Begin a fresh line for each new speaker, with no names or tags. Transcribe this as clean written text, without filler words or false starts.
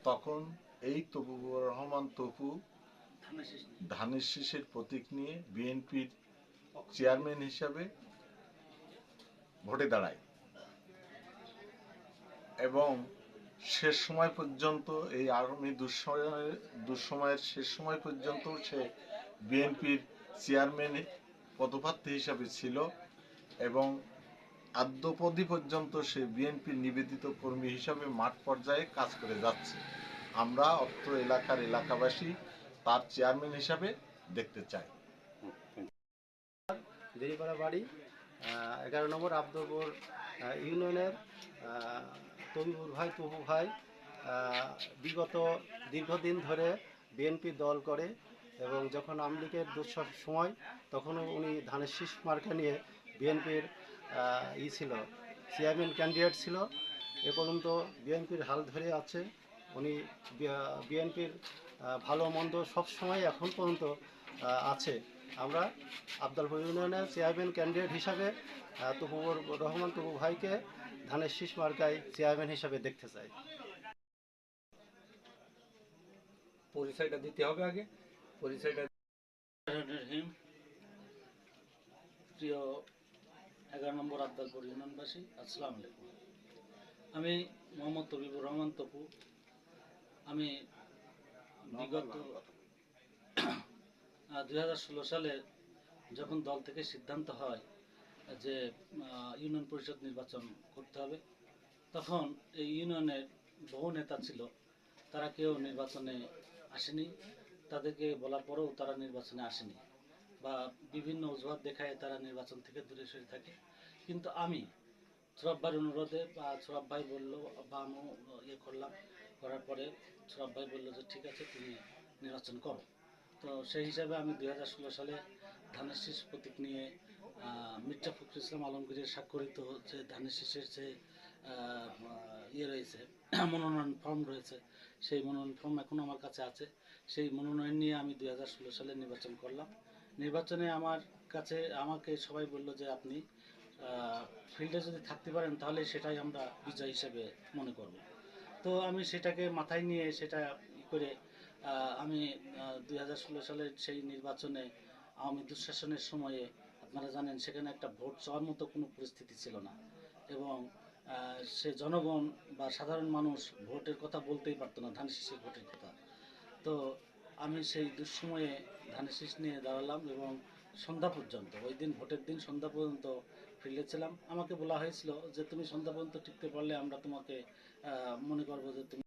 তখন এই তবুবুর রহমান তপু ধানের শীষের প্রতীক নিয়ে বিএনপির চেয়ারম্যান হিসাবে ভোটে দাঁড়ায় এবং শেষ সময় পর্যন্ত এই আগামী দুঃসময়ের শেষ সময় পর্যন্ত সে বিএনপির চেয়ারম্যান পদপ্রার্থী হিসাবে ছিল এবং আদ্যপদি পর্যন্ত সে বিএনপির নিবেদিত কর্মী হিসাবে মাঠ পর্যায়ে কাজ করে যাচ্ছে। আমরা অত্র এলাকার এলাকাবাসী তার চেয়ারম্যান হিসাবে দেখতে চাই।
দেরিপাড়া বাড়ি 11 নম্বর আব্দুলপুর ইউনিয়নের তবিবুর ভাই তবু ভাই বিগত দীর্ঘদিন ধরে বিএনপি দল করে এবং যখন আওয়ামী লীগের দুঃসহ সময় তখনও উনি ধানের শীষ মার্কা নিয়ে বিএনপির ছিল চেয়ারম্যান ক্যান্ডিডেট ছিল। এ পর্যন্ত বিএনপির হাল ধরে আছে। উনি বিএনপির ভালো মন্দ সবসময় এখন পর্যন্ত আছে। আমরা আব্দুলপুর ইউনিয়নের চেয়ারম্যান ক্যান্ডিডেট হিসাবে তবুবুর রহমান তবু ভাইকে ধানের শীষ মার্কায় চেয়ারম্যান হিসাবে দেখতে চাই।
পরিচয়টা দিতে হবে আগে। পরিচয়টা প্রিয় 11 নম্বর আব্দুলপুর ইউনিয়নবাসী, আসসালামু আলাইকুম। আমি মোহাম্মদ তবিবুর রহমান তপু। আমি বিগত 2016 সালে যখন দল থেকে সিদ্ধান্ত হয় যে ইউনিয়ন পরিষদ নির্বাচন করতে হবে, তখন এই ইউনিয়নের বহু নেতা ছিল, তারা কেউ নির্বাচনে আসেনি। তাদেরকে বলার পরেও তারা নির্বাচনে আসেনি বা বিভিন্ন অজুহাত দেখায় তারা নির্বাচন থেকে দূরে সরে থাকে। কিন্তু আমি সোরাব ভাইয়ের অনুরোধে বা সোরাব ভাই বললো বা আমি করার পরে সোরাব ভাই বললো যে ঠিক আছে তুমি নির্বাচন করো। তো সেই হিসাবে আমি 2016 সালে ধানের শীষ প্রতীক নিয়ে মির্জা ফখরুল ইসলাম আলমগীরের স্বাক্ষরিত যে ধানের শীষের যে রয়েছে মনোনয়ন ফর্ম রয়েছে, সেই মনোনয়ন ফর্ম এখনও আমার কাছে আছে। সেই মনোনয়ন নিয়ে আমি 2016 সালে নির্বাচন করলাম। নির্বাচনে আমার কাছে আমাকে সবাই বলল যে আপনি ফিল্ডে যদি থাকতে পারেন তাহলে সেটাই আমরা বিজয় হিসেবে মনে করব। তো আমি সেটাকে মাথায় নিয়ে সেটা করে আমি 2016 সালের সেই নির্বাচনে আওয়ামী দুঃশাসনের সময়ে আপনারা জানেন সেখানে একটা ভোট চাওয়ার মতো কোনো পরিস্থিতি ছিল না এবং সে জনগণ বা সাধারণ মানুষ ভোটের কথা বলতেই পারতো না, ধানের শীষের ভোটের কথা। তো আমি সেই দুঃসময়ে ধানের শীষ নিয়ে দাঁড়ালাম এবং সন্ধ্যা পর্যন্ত, ওই দিন ভোটের দিন সন্ধ্যা পর্যন্ত ফিল্ডে ছিলাম। আমাকে বলা হয়েছিল যে তুমি সন্ধ্যা পর্যন্ত টিকতে পারলে আমরা তোমাকে মনে করবো যে তুমি